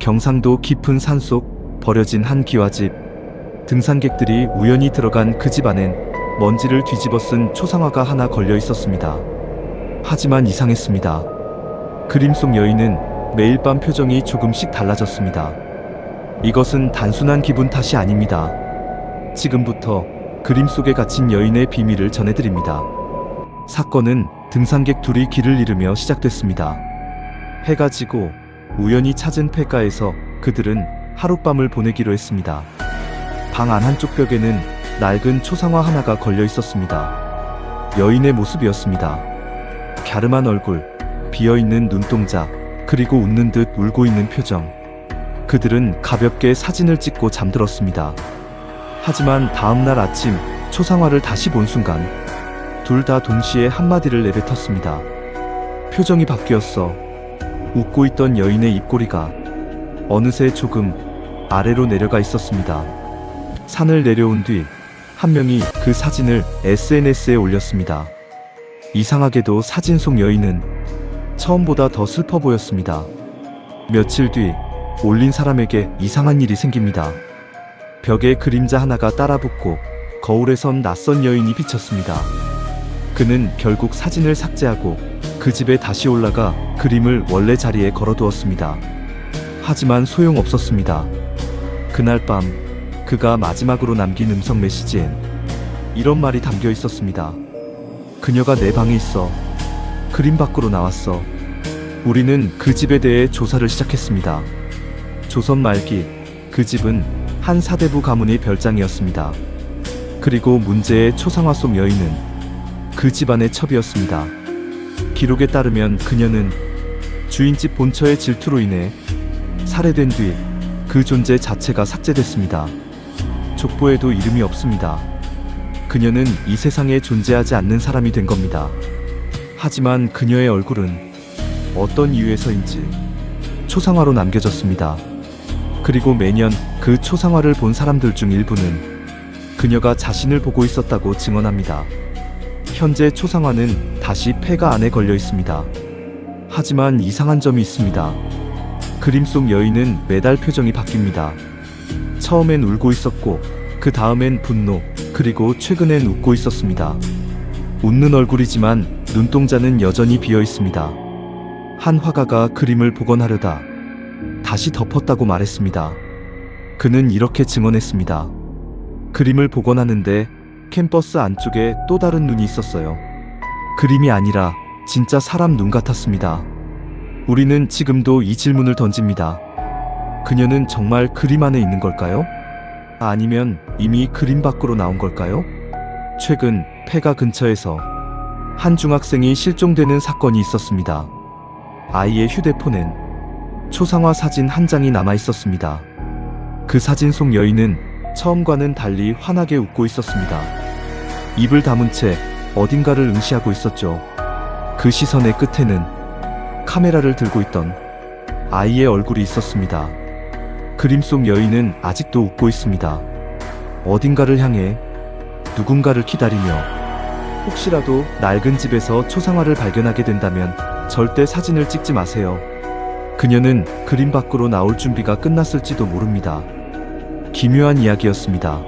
경상도 깊은 산속 버려진 한 기와집. 등산객들이 우연히 들어간 그 집 안엔 먼지를 뒤집어 쓴 초상화가 하나 걸려 있었습니다. 하지만 이상했습니다. 그림 속 여인은 매일 밤 표정이 조금씩 달라졌습니다. 이것은 단순한 기분 탓이 아닙니다. 지금부터 그림 속에 갇힌 여인의 비밀을 전해드립니다. 사건은 등산객 둘이 길을 잃으며 시작됐습니다. 해가 지고 우연히 찾은 폐가에서 그들은 하룻밤을 보내기로 했습니다. 방 안 한쪽 벽에는 낡은 초상화 하나가 걸려 있었습니다. 여인의 모습이었습니다. 갸름한 얼굴, 비어있는 눈동자, 그리고 웃는 듯 울고 있는 표정. 그들은 가볍게 사진을 찍고 잠들었습니다. 하지만 다음날 아침 초상화를 다시 본 순간 둘 다 동시에 한마디를 내뱉었습니다. 표정이 바뀌었어. 웃고 있던 여인의 입꼬리가 어느새 조금 아래로 내려가 있었습니다. 산을 내려온 뒤 한 명이 그 사진을 SNS에 올렸습니다. 이상하게도 사진 속 여인은 처음보다 더 슬퍼 보였습니다. 며칠 뒤 올린 사람에게 이상한 일이 생깁니다. 벽에 그림자 하나가 따라붙고 거울에선 낯선 여인이 비쳤습니다. 그는 결국 사진을 삭제하고 그 집에 다시 올라가 그림을 원래 자리에 걸어두었습니다. 하지만 소용없었습니다. 그날 밤 그가 마지막으로 남긴 음성 메시지엔 이런 말이 담겨 있었습니다. 그녀가 내 방에 있어. 그림 밖으로 나왔어. 우리는 그 집에 대해 조사를 시작했습니다. 조선 말기 그 집은 한 사대부 가문의 별장이었습니다. 그리고 문제의 초상화 속 여인은 그 집안의 첩이었습니다. 기록에 따르면 그녀는 주인집 본처의 질투로 인해 살해된 뒤 그 존재 자체가 삭제됐습니다. 족보에도 이름이 없습니다. 그녀는 이 세상에 존재하지 않는 사람이 된 겁니다. 하지만 그녀의 얼굴은 어떤 이유에서인지 초상화로 남겨졌습니다. 그리고 매년 그 초상화를 본 사람들 중 일부는 그녀가 자신을 보고 있었다고 증언합니다. 현재 초상화는 다시 폐가 안에 걸려 있습니다. 하지만 이상한 점이 있습니다. 그림 속 여인은 매달 표정이 바뀝니다. 처음엔 울고 있었고 그 다음엔 분노, 그리고 최근엔 웃고 있었습니다. 웃는 얼굴이지만 눈동자는 여전히 비어 있습니다. 한 화가가 그림을 복원하려다 다시 덮었다고 말했습니다. 그는 이렇게 증언했습니다. 그림을 복원하는데 캔버스 안쪽에 또 다른 눈이 있었어요. 그림이 아니라 진짜 사람 눈 같았습니다. 우리는 지금도 이 질문을 던집니다. 그녀는 정말 그림 안에 있는 걸까요? 아니면 이미 그림 밖으로 나온 걸까요? 최근 폐가 근처에서 한 중학생이 실종되는 사건이 있었습니다. 아이의 휴대폰엔 초상화 사진 한 장이 남아 있었습니다. 그 사진 속 여인은 처음과는 달리 환하게 웃고 있었습니다. 입을 다문 채 어딘가를 응시하고 있었죠. 그 시선의 끝에는 카메라를 들고 있던 아이의 얼굴이 있었습니다. 그림 속 여인은 아직도 웃고 있습니다. 어딘가를 향해 누군가를 기다리며. 혹시라도 낡은 집에서 초상화를 발견하게 된다면 절대 사진을 찍지 마세요. 그녀는 그림 밖으로 나올 준비가 끝났을지도 모릅니다. 기묘한 이야기였습니다.